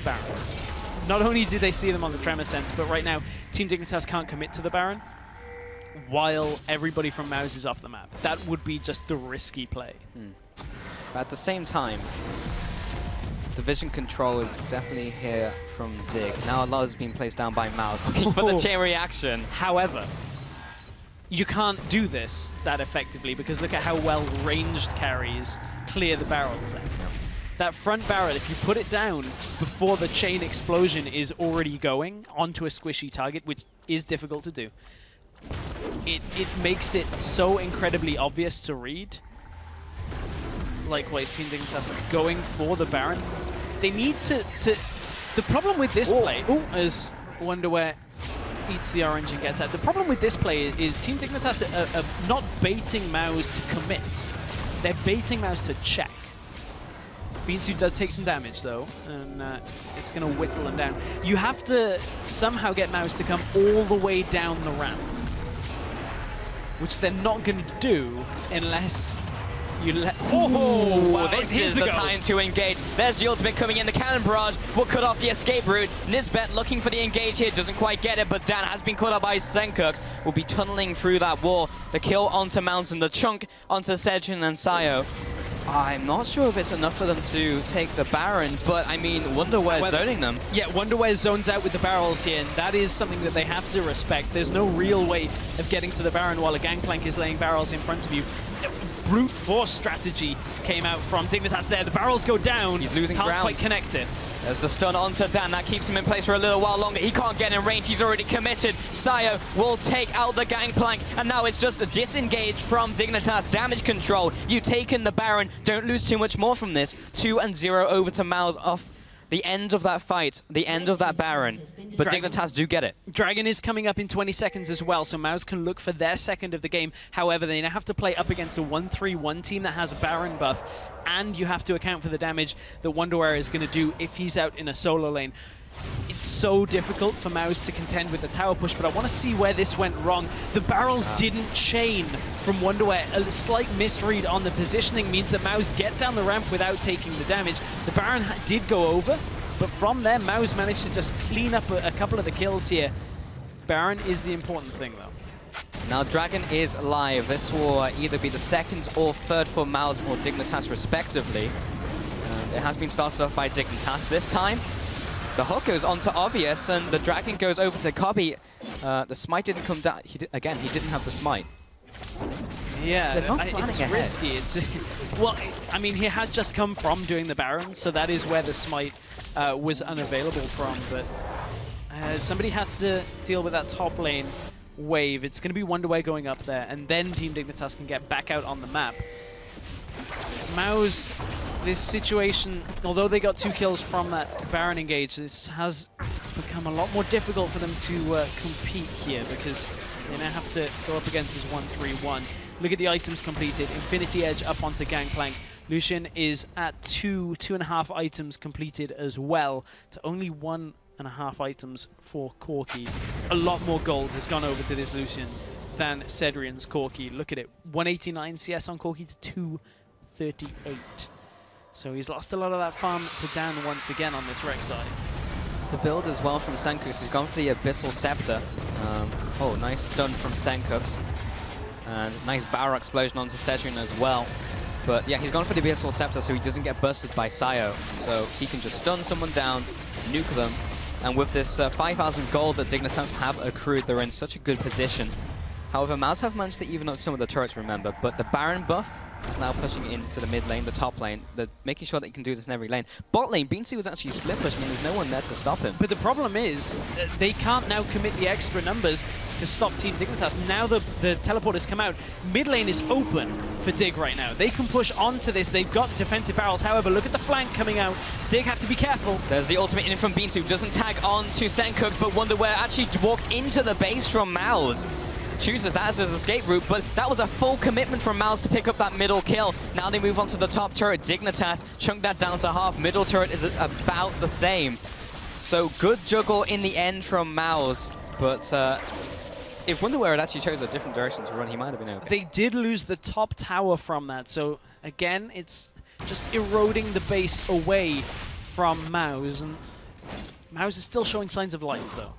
Baron. Not only did they see them on the Tremor Sense, but right now, Team Dignitas can't commit to the Baron while everybody from MOUs is off the map. That would be just the risky play. But at the same time, the vision control is definitely here from Dig. Now a lot has been placed down by MOUs, looking for the chain reaction. However, you can't do this that effectively, because look at how well ranged carries clear the barrels out. That front barrel, if you put it down before the chain explosion is already going onto a squishy target, which is difficult to do, it makes it so incredibly obvious to read. Likewise, Team Dignitas going for the Baron. They need to the problem with this play, as Wonderware eats the orange and gets out. The problem with this play is Team Dignitas are not baiting MOUs to commit. They're baiting MOUs to check. Beansu does take some damage though, and it's going to whittle them down. You have to somehow get MOUs to come all the way down the ramp, which they're not going to do unless you let... Oh, wow. This is the time to engage. There's the ultimate coming in. The cannon barrage will cut off the escape route. Nisbet looking for the engage here, doesn't quite get it, but Dan has been cut off by Senkux. Will be tunneling through that wall. The kill onto Mountain, the chunk onto Sejin and Sayo. I'm not sure if it's enough for them to take the Baron, but I mean, Wonderware's zoning them. Yeah, Wonderware zones out with the barrels here, and that is something that they have to respect. There's no real way of getting to the Baron while a Gangplank is laying barrels in front of you. Brute force strategy came out from Dignitas there. The barrels go down. He's losing ground. Can't quite connect it. There's the stun onto Dan. That keeps him in place for a little while longer. He can't get in range. He's already committed. Sayo will take out the Gangplank. And now it's just a disengage from Dignitas. Damage control. You've taken the Baron. Don't lose too much more from this. 2-0 over to MOUs off the end of that fight, the end of that Baron. But Dignitas do get it. Dragon is coming up in 20 seconds as well, so MOUs can look for their second of the game. However, they now have to play up against a 1-3-1 team that has a Baron buff, and you have to account for the damage that Wonderware is going to do if he's out in a solo lane. It's so difficult for MOUs to contend with the tower push, but I want to see where this went wrong. The barrels didn't chain from Wonderware. A slight misread on the positioning means that MOUs get down the ramp without taking the damage. The Baron did go over, but from there, MOUs managed to just clean up a couple of the kills here. Baron is the important thing, though. Now Dragon is live. This will either be the second or third for MOUs or Dignitas, respectively. It has been started off by Dignitas this time. The hook goes onto Obvious, and the Dragon goes over to Cobby. The smite didn't come down. He didn't have the smite. Yeah, it's risky. Well, I mean, he had just come from doing the Baron, so that is where the smite was unavailable from. But somebody has to deal with that top lane wave. It's going to be Wonderware going up there, and then Team Dignitas can get back out on the map. MOUs, this situation, although they got 2 kills from that Baron engage, this has become a lot more difficult for them to compete here, because they now have to go up against this 1-3-1. Look at the items completed. Infinity Edge up onto Gangplank. Lucian is at 2.5 items completed as well, to only 1.5 items for Corki. A lot more gold has gone over to this Lucian than Cedrian's Corki. Look at it, 189 CS on Corki to 238. So he's lost a lot of that farm to Dan once again on this Rex side. The build as well from Senkux. He's gone for the Abyssal Scepter. Oh, nice stun from Senkux. And nice barrel explosion onto Cedrian as well. But yeah, he's gone for the Abyssal Scepter so he doesn't get busted by Sayo. So he can just stun someone down, nuke them. And with this 5,000 gold that Dignitas have accrued, they're in such a good position. However, MOUs have managed to even up some of the turrets, remember. But the Baron buff is now pushing into the mid lane, the top lane. They're making sure that he can do this in every lane. Bot lane, Beansy was actually split pushing and there's no one there to stop him. But the problem is, they can't now commit the extra numbers to stop Team Dignitas. Now the teleporters come out. Mid lane is open for Dig right now. They can push onto this. They've got defensive barrels. However, look at the flank coming out. Dig have to be careful. There's the ultimate in from Beansu. Doesn't tag on to Senkux, but Wonderware actually walks into the base from MOUs. chooses that as his escape route, but that was a full commitment from Mouse to pick up that middle kill. Now they move on to the top turret. Dignitas chunk that down to half. Middle turret is about the same. So good juggle in the end from Mouse, but if Wonderwear had actually chose a different direction to run, he might have been okay. They did lose the top tower from that, so again, it's just eroding the base away from Mouse, and Mouse is still showing signs of life, though.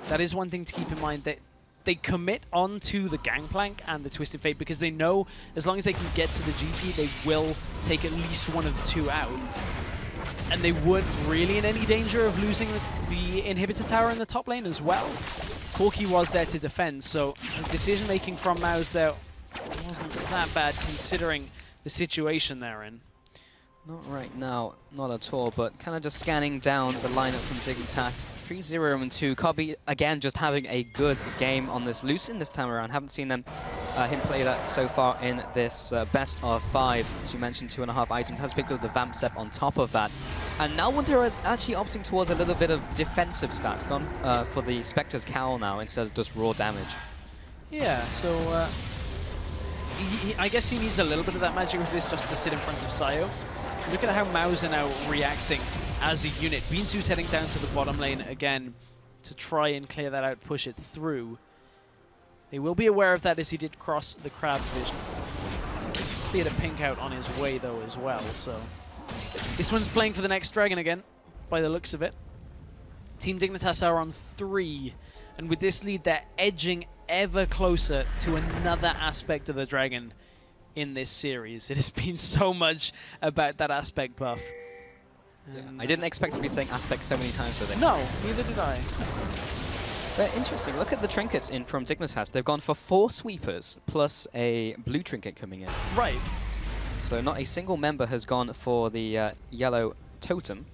That is one thing to keep in mind, that they commit onto the Gangplank and the Twisted Fate because they know as long as they can get to the GP, they will take at least one of the two out. And they weren't really in any danger of losing the inhibitor tower in the top lane as well. Corki was there to defend, so the decision-making from Mouse there wasn't that bad considering the situation they're in. Not right now, not at all, but kind of just scanning down the lineup from Dignitas. 3-0 and 2. Cobby, again, just having a good game on this Lucin this time around. Haven't seen him play that so far in this best of 5. As you mentioned, 2.5 items. Has picked up the Vamp Step on top of that. And now Wonder is actually opting towards a little bit of defensive stats. Gone for the Spectre's Cowl now instead of just raw damage. Yeah, so I guess he needs a little bit of that magic resist just to sit in front of Sayo. Look at how Mouse are now reacting as a unit. Binsu's heading down to the bottom lane again to try and clear that out, push it through. They will be aware of that as he did cross the crab vision. I think he cleared a pink out on his way though as well, so. This one's playing for the next dragon again, by the looks of it. Team Dignitas are on 3, and with this lead they're edging ever closer to another aspect of the dragon in this series. It has been so much about that aspect buff. Yeah, I didn't expect to be saying aspect so many times today. No, neither did I. But interesting, look at the trinkets in from Dignitas. They've gone for 4 sweepers plus a blue trinket coming in. Right. So not a single member has gone for the yellow totem,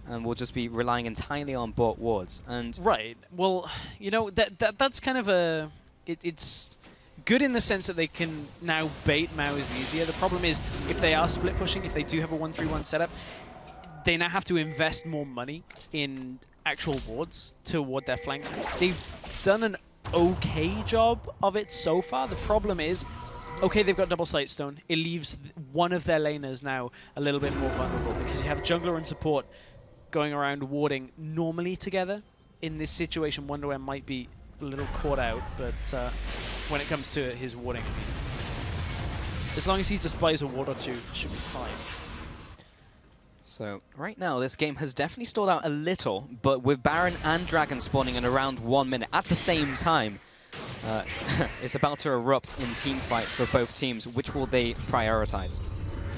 and will just be relying entirely on bot wards. And right. Well, you know, that's kind of a... It's good in the sense that they can now bait Mouse easier. The problem is, if they are split pushing, if they do have a 1-3-1 setup, they now have to invest more money in actual wards to ward their flanks. They've done an okay job of it so far. The problem is, okay, they've got double Sightstone. It leaves one of their laners now a little bit more vulnerable because you have jungler and support going around warding normally together. In this situation, Wonderwear might be a little caught out, but when it comes to his warding, I mean, as long as he just buys a ward or two, it should be fine. So right now, this game has definitely stalled out a little, but with Baron and Dragon spawning in around 1 minute at the same time, it's about to erupt in team fights for both teams. Which will they prioritize?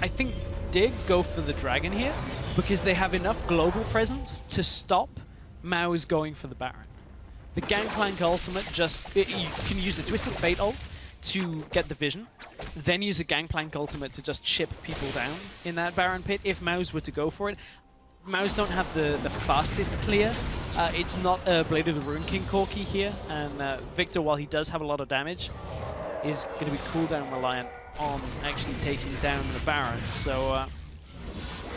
I think Dig go for the Dragon here because they have enough global presence to stop Mouse going for the Baron. The Gangplank ultimate you can use the Twisted Fate ult to get the vision, then use a Gangplank ultimate to just chip people down in that Baron pit if Mouse were to go for it. Mouse don't have the fastest clear. It's not Blade of the Rune King Corki here, and Victor, while he does have a lot of damage, is going to be cooldown reliant on actually taking down the Baron. So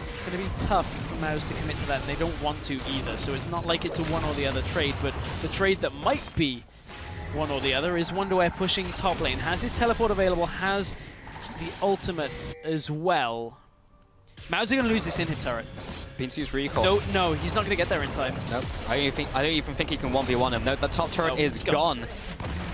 it's going to be tough for Mouse to commit to that, and they don't want to either. So it's not like it's a one or the other trade, but the trade that might be one or the other is Wonderwear pushing top lane. Has his teleport available, has the ultimate as well. Mouse are going to lose this inhib turret. Binsu's recall. No, he's not going to get there in time. Nope. I don't even think he can 1v1 him. No, the top turret is gone.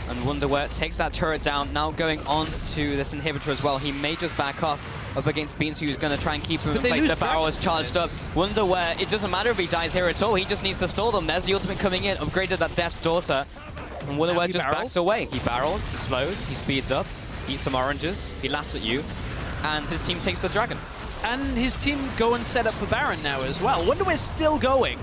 And Wonderwear takes that turret down. Now going on to this inhibitor as well. He may just back off up against Binsu, who's going to try and keep him in place. The barrel is charged up. Wonderwear, it doesn't matter if he dies here at all. He just needs to stall them. There's the ultimate coming in. Upgraded that Death's Daughter. And Wonderwear just backs away. He barrels, he slows, he speeds up, eats some oranges, he laughs at you, and his team takes the dragon. And his team go and set up for Baron now as well. Wonderwear's still going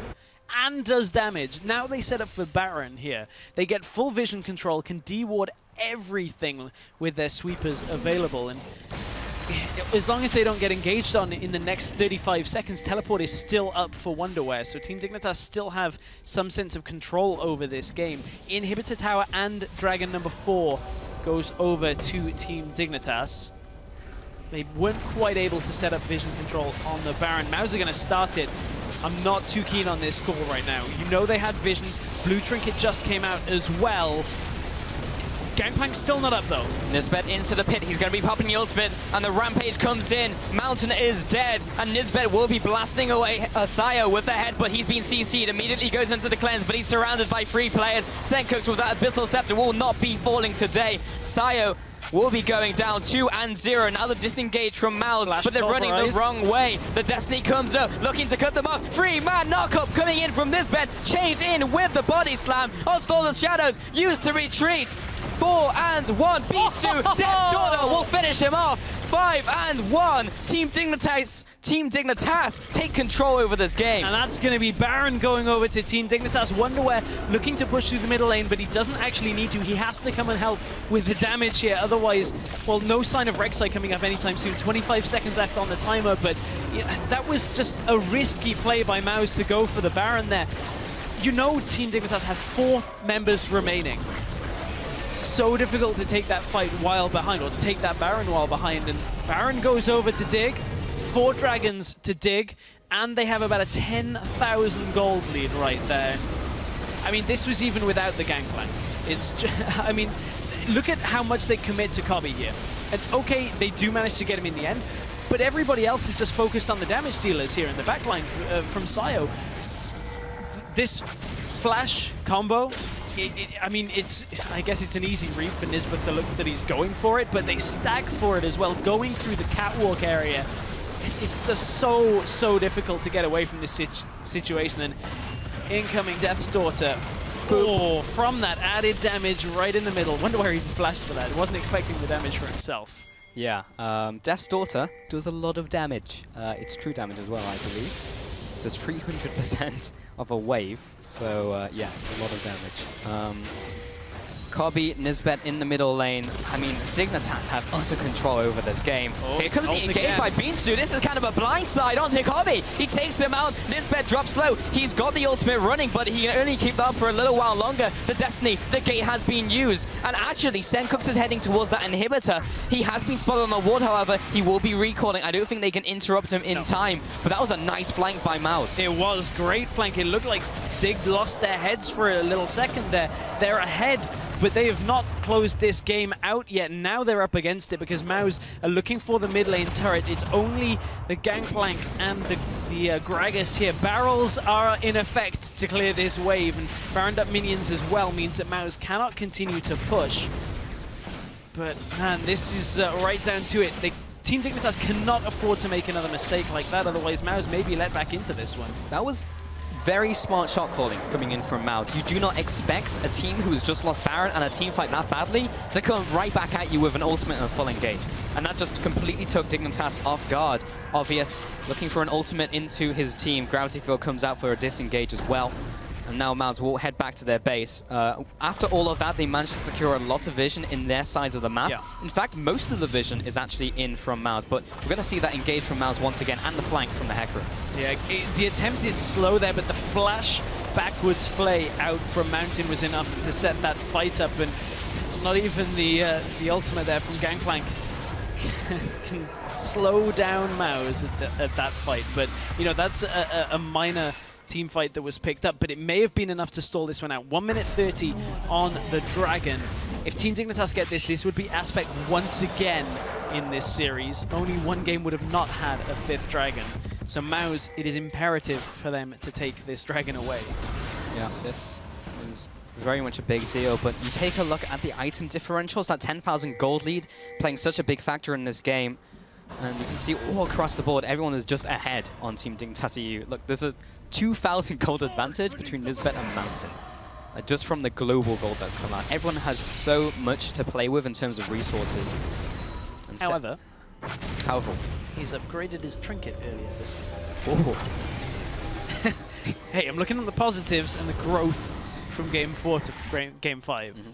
and does damage. Now they set up for Baron here. They get full vision control, can de-ward everything with their sweepers available. And as long as they don't get engaged on in the next 35 seconds, teleport is still up for Wonderwear. So Team Dignitas still have some sense of control over this game. Inhibitor Tower and Dragon number 4 goes over to Team Dignitas. They weren't quite able to set up vision control on the Baron. Mouse are going to start it. I'm not too keen on this call right now. You know they had vision. Blue Trinket just came out as well. Gangplank's still not up, though. Nisbet into the pit. He's going to be popping the ultimate, and the Rampage comes in. Mountain is dead, and Nisbet will be blasting away Sayo with the head, but he's been CC'd. Immediately goes into the cleanse, but he's surrounded by 3 players. Senkooks with that Abyssal Scepter will not be falling today. Sayo will be going down 2-0. Now the disengage from Mouse, but they're running the wrong way. The Destiny comes up, looking to cut them off. 3-man knockup coming in from Nisbet, chained in with the body slam. Onslaught of Shadows used to retreat. 4-1. Bitsu, Death's Daughter will finish him off. 5-1. Team Dignitas take control over this game. And that's going to be Baron going over to Team Dignitas. Wonderwear looking to push through the middle lane, but he doesn't actually need to. He has to come and help with the damage here. Otherwise, well, no sign of Rek'Sai coming up anytime soon. 25 seconds left on the timer, but yeah, that was just a risky play by Mouse to go for the Baron there. You know Team Dignitas have 4 members remaining. So difficult to take that fight while behind, or to take that Baron while behind, and Baron goes over to dig, 4 dragons to dig, and they have about a 10,000 gold lead right there. I mean, this was even without the Gangplank. It's just, I mean, look at how much they commit to Kobe here. And okay, they do manage to get him in the end, but everybody else is just focused on the damage dealers here in the backline from Sayo. This flash combo, I mean, I guess it's an easy read for Nisbet to look that he's going for it, but they stack for it as well, going through the catwalk area. It's just so difficult to get away from this situation. And incoming Death's Daughter, oh, from that added damage right in the middle. Wonder where he flashed for that. He wasn't expecting the damage for himself. Yeah, Death's Daughter does a lot of damage. It's true damage as well, I believe. Does 300% of a wave, so yeah, a lot of damage. Kobe, Nisbet in the middle lane. I mean, Dignitas have utter control over this game. Oh, here comes the engage by Binsu. This is kind of a blindside onto Kobe. He takes him out. Nisbet drops low. He's got the ultimate running, but he can only keep that up for a little while longer. The Destiny, the gate has been used. And actually, Senkooks is heading towards that inhibitor. He has been spotted on the ward, however. He will be recalling. I don't think they can interrupt him in time, but that was a nice flank by Mouse. It was great flank. It looked like Dig lost their heads for a little second there. They're ahead, but they have not closed this game out yet. Now they're up against it because Mouse are looking for the mid lane turret. It's only the Gangplank and the Gragas here. Barrels are in effect to clear this wave, and Baroned up minions as well means that Mouse cannot continue to push. But man, this is right down to it. Team Dignitas cannot afford to make another mistake like that, otherwise Mouse may be let back into this one. That was very smart shot calling coming in from Mouse. You do not expect a team who has just lost Baron and a team fight that badly to come right back at you with an ultimate and a full engage. And that just completely took Dignitas off guard. Obvious, looking for an ultimate into his team. Gravity Field comes out for a disengage as well. And now Mouse will head back to their base. After all of that, they managed to secure a lot of vision in their side of the map. Yeah. In fact, most of the vision is actually in from Mouse, but we're going to see that engage from Mouse once again, and the flank from the Hecarim. Yeah, the attempted slow there, but the flash backwards play out from Mountain was enough to set that fight up, and not even the ultimate there from Gangplank can slow down Mouse at that fight. But, you know, that's a minor team fight that was picked up, but it may have been enough to stall this one out. 1 minute 30 on the Dragon. If Team Dignitas get this would be Aspect once again in this series. Only one game would have not had a 5th Dragon. So Mouse, it is imperative for them to take this Dragon away. Yeah, this was very much a big deal, but you take a look at the item differentials, that 10,000 gold lead playing such a big factor in this game. And you can see all across the board, everyone is just ahead on Team Dignitas EU. Look, there's a 2,000 gold advantage between Nisbet and Mountain. Just from the global gold that's come out. Everyone has so much to play with in terms of resources. And however, he's upgraded his trinket earlier this game. Oh. Hey, I'm looking at the positives and the growth from Game 4 to Game 5. Mm-hmm.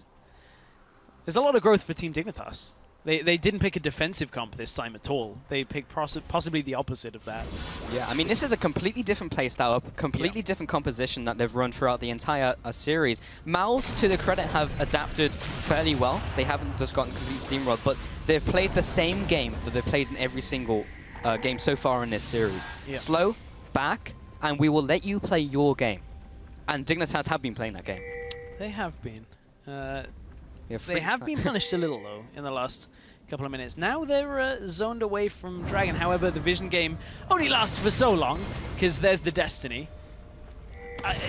There's a lot of growth for Team Dignitas. They didn't pick a defensive comp this time at all. They picked possibly the opposite of that. Yeah, I mean, this is a completely different playstyle, a completely different composition that they've run throughout the entire series. Mouse, to their credit, have adapted fairly well. They haven't just gotten complete steamrolled, but they've played the same game that they've played in every single game so far in this series. Yeah. Slow, back, and we will let you play your game. And Dignitas have been playing that game. They have been. They have been punished a little, though, in the last couple of minutes. Now they're zoned away from Dragon. However, the Vision game only lasts for so long, because there's the Destiny.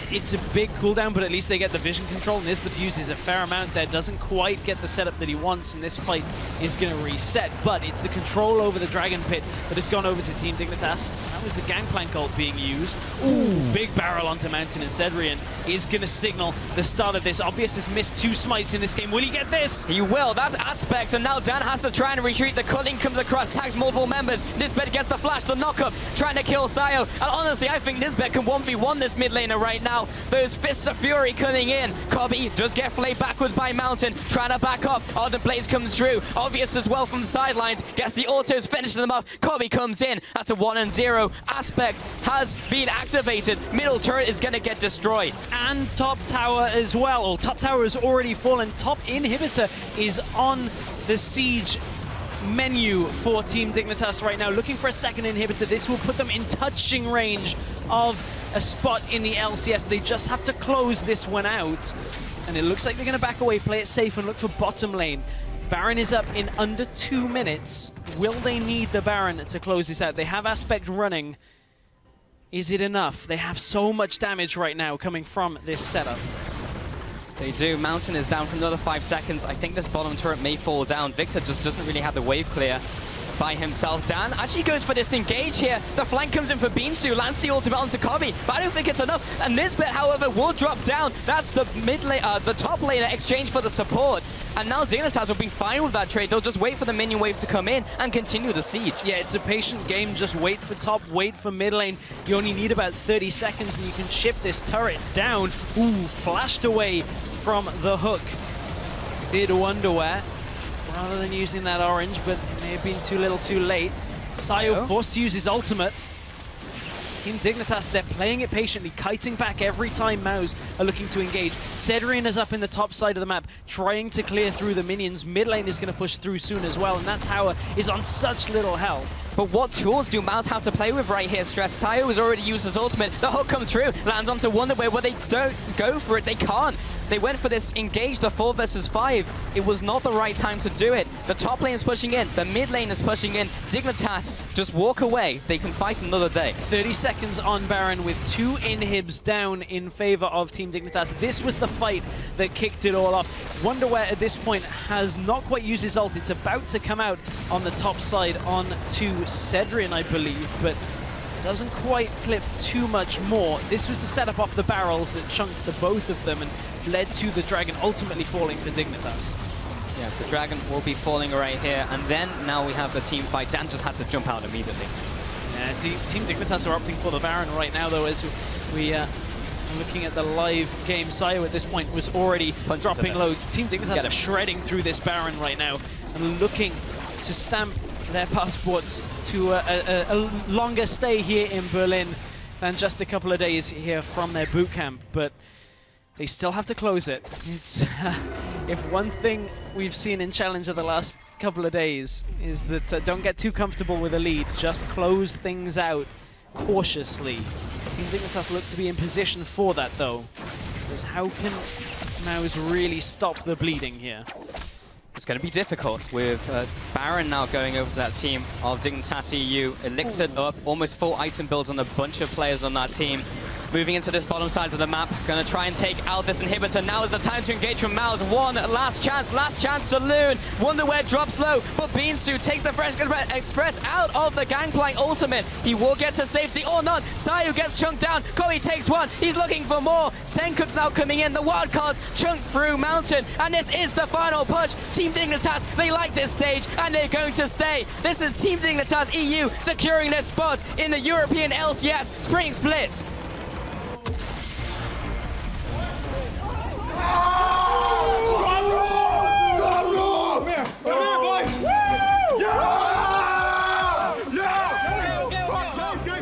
It's a big cooldown, but at least they get the vision control. Nisbet uses a fair amount there, doesn't quite get the setup that he wants, and this fight is going to reset. But it's the control over the Dragon Pit that has gone over to Team Dignitas. That was the Gangplank ult being used. Ooh, big barrel onto Mountain, and Cedrian is going to signal the start of this. Obvious has missed 2 smites in this game. Will he get this? He will. That's Aspect, and now Dan has to try and retreat. The culling comes across, tags multiple members. Nisbet gets the flash, the knockup, trying to kill Sayo. And honestly, I think Nisbet can 1v1 this mid laner right now. Those Fists of Fury coming in. Kobe does get flayed backwards by Mountain, trying to back up. Ardent Blaze comes through. Obvious as well from the sidelines. Gets the autos, finishes them off. Kobe comes in. That's a 1-0. Aspect has been activated. Middle turret is going to get destroyed. And top tower as well. Well, top tower has already fallen. Top inhibitor is on the siege menu for Team Dignitas right now. Looking for a second inhibitor. This will put them in touching range of a spot in the LCS. They just have to close this one out. And it looks like they're going to back away, play it safe, and look for bottom lane. Baron is up in under 2 minutes. Will they need the Baron to close this out? They have Aspect running. Is it enough? They have so much damage right now coming from this setup. They do. Mountain is down for another 5 seconds. I think this bottom turret may fall down. Victor just doesn't really have the wave clear by himself. Dan actually goes for this engage here. The flank comes in for Beansu, lands the ultimate onto Kobe, but I don't think it's enough. And Nisbet, however, will drop down. That's the the top laner exchange for the support. And now Dignitas will be fine with that trade. They'll just wait for the minion wave to come in and continue the siege. Yeah, it's a patient game. Just wait for top, wait for mid lane. You only need about 30 seconds and you can ship this turret down. Ooh, flashed away from the hook. Did wonder where, rather than using that orange, but it may have been too little too late. Sayo forced to use his ultimate. Team Dignitas, they're playing it patiently, kiting back every time MOUs are looking to engage. Cedrian is up in the top side of the map, trying to clear through the minions. Mid lane is going to push through soon as well, and that tower is on such little health. But what tools do MOUs have to play with right here? Stress. Sayo has already used his ultimate. The hook comes through, lands onto Wonderware where they don't go for it. They can't. They went for this engage, the 4 versus 5. It was not the right time to do it. The top lane is pushing in. The mid lane is pushing in. Dignitas just walk away. They can fight another day. 30 seconds on Baron with 2 inhibs down in favor of Team Dignitas. This was the fight that kicked it all off. Wonderware at this point has not quite used his ult. It's about to come out on the top side on to Cedrian, I believe, but doesn't quite clip too much more. This was the setup off the barrels that chunked the both of them and led to the Dragon ultimately falling for Dignitas. Yeah, the Dragon will be falling right here, and then now we have the team fight. Dan just had to jump out immediately. Yeah, Team Dignitas are opting for the Baron right now, though, as we are looking at the live game. Sayo at this point was already dropping low. Team Dignitas are shredding through this Baron right now and looking to stamp their passports to a longer stay here in Berlin than just a couple of days here from their boot camp, but they still have to close it. It's if one thing we've seen in Challenger the last couple of days is that don't get too comfortable with a lead, just close things out cautiously. Team Dignitas look to be in position for that, though, because how can MOUs really stop the bleeding here? It's going to be difficult with Baron now going over to that team of Dignitas EU. Elixir up, almost full item builds on a bunch of players on that team. Moving into this bottom side of the map, going to try and take out this inhibitor. Now is the time to engage from MOUs. One last chance, Saloon. Wonderware drops low, but Beansu takes the Fresh Express out of the Gangplank ultimate. He will get to safety or not. Sayu gets chunked down. Koei takes one. He's looking for more. Sencook's now coming in. The wildcards chunk through Mountain, and this is the final push. Team Dignitas, they like this stage, and they're going to stay. This is Team Dignitas EU securing their spot in the European LCS Spring Split. Come here, boys!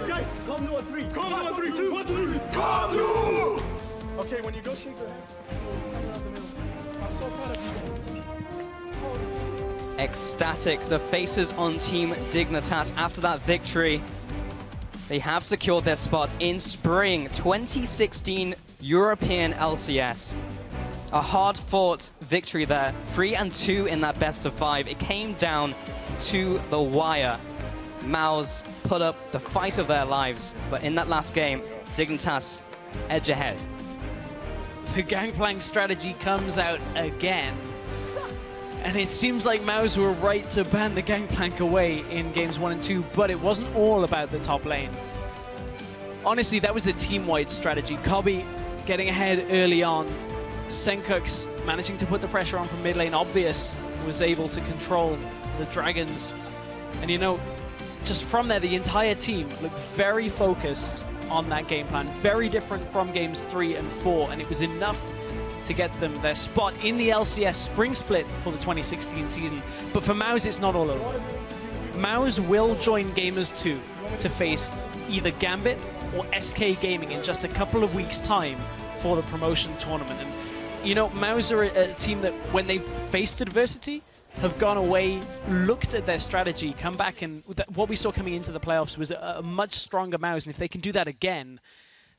Guys! Come to a 3. Come to 3, 2, 1, 2, 3. Come to! Okay, when you go shake their hands, I'm so proud of you guys. Ecstatic, the faces on Team Dignitas after that victory. They have secured their spot in Spring 2016 European LCS. A hard-fought victory there. 3-2 in that best of 5. It came down to the wire. Mouse put up the fight of their lives, but in that last game, Dignitas edge ahead. The gangplank strategy comes out again. And it seems like Mouse were right to ban the gangplank away in games 1 and 2, but it wasn't all about the top lane. Honestly, that was a team-wide strategy. Kobe getting ahead early on. Senkux managing to put the pressure on from mid lane. Obvious was able to control the Dragons. And you know, just from there, the entire team looked very focused on that game plan. Very different from games 3 and 4, and it was enough to get them their spot in the LCS spring split for the 2016 season. But for Mouse, it's not all over. Mouse will join Gamers 2 to face either Gambit or SK Gaming in just a couple of weeks' time for the promotion tournament. And you know, Mouse are a team that, when they've faced adversity, have gone away, looked at their strategy, come back, and what we saw coming into the playoffs was a much stronger Mouse. And if they can do that again,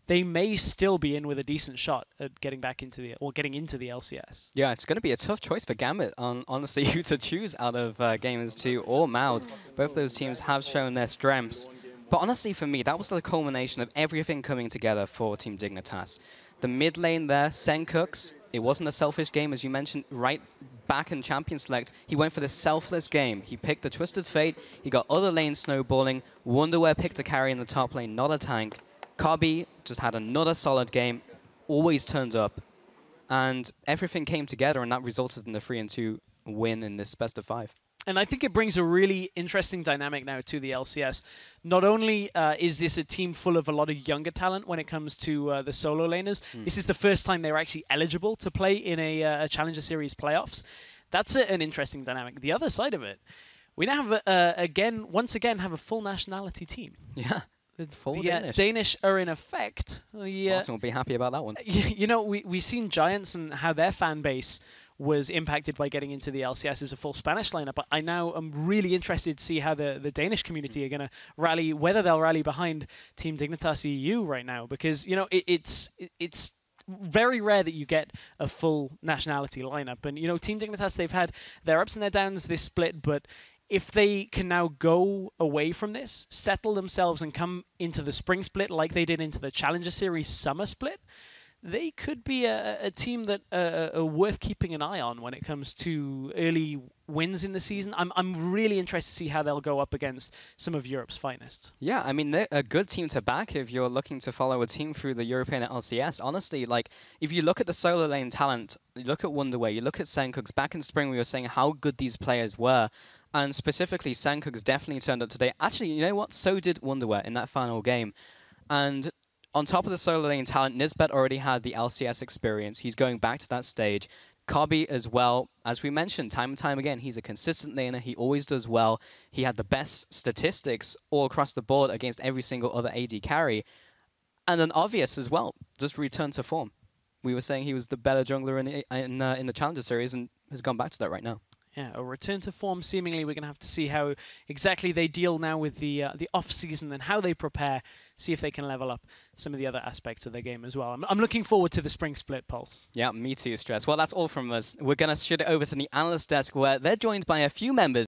they may still be in with a decent shot at getting back into the LCS. Yeah, it's going to be a tough choice for Gambit on honestly who to choose out of Gamers 2 or Mouse. Both those teams have shown their strengths. But honestly, for me, that was the culmination of everything coming together for Team Dignitas. The mid lane there, Senkux, it wasn't a selfish game, as you mentioned, right back in Champion Select. He went for the selfless game. He picked the Twisted Fate. He got other lanes snowballing. Wonderwear picked a carry in the top lane, not a tank. Kobe just had another solid game, always turned up, and everything came together, and that resulted in the 3-2 win in this best of 5. And I think it brings a really interesting dynamic now to the LCS. Not only is this a team full of a lot of younger talent when it comes to the solo laners, this is the first time they're actually eligible to play in a Challenger Series playoffs. That's an interesting dynamic. The other side of it, we now have, once again, have a full nationality team. Yeah. The Danish are in effect. Martin will be happy about that one. You know, we've seen Giants and how their fan base was impacted by getting into the LCS as a full Spanish lineup. But I now am really interested to see how the Danish community are going to rally, whether they'll rally behind Team Dignitas EU right now, because you know it's very rare that you get a full nationality lineup. And you know, Team Dignitas, they've had their ups and their downs this split, but if they can now go away from this, settle themselves and come into the spring split like they did into the Challenger Series summer split, they could be a team that are worth keeping an eye on when it comes to early wins in the season. I'm really interested to see how they'll go up against some of Europe's finest. Yeah, I mean, they're a good team to back if you're looking to follow a team through the European LCS. Honestly, like, if you look at the solo lane talent, you look at Wonderway, you look at Senkux, back in spring we were saying how good these players were. And specifically, Senkux definitely turned up today. Actually, you know what? So did Wonderwear in that final game. And on top of the solo lane talent, Nisbet already had the LCS experience. He's going back to that stage. Kobe as well. As we mentioned, time and time again, he's a consistent laner. He always does well. He had the best statistics all across the board against every single other AD carry. And then Obvious as well, just returned to form. We were saying he was the better jungler in the Challenger Series and has gone back to that right now. Yeah, a return to form. Seemingly, we're going to have to see how exactly they deal now with the off-season and how they prepare, see if they can level up some of the other aspects of their game as well. I'm looking forward to the spring split, Pulse. Yeah, me too, Stress. Well, that's all from us. We're going to shoot it over to the analyst desk where they're joined by a few members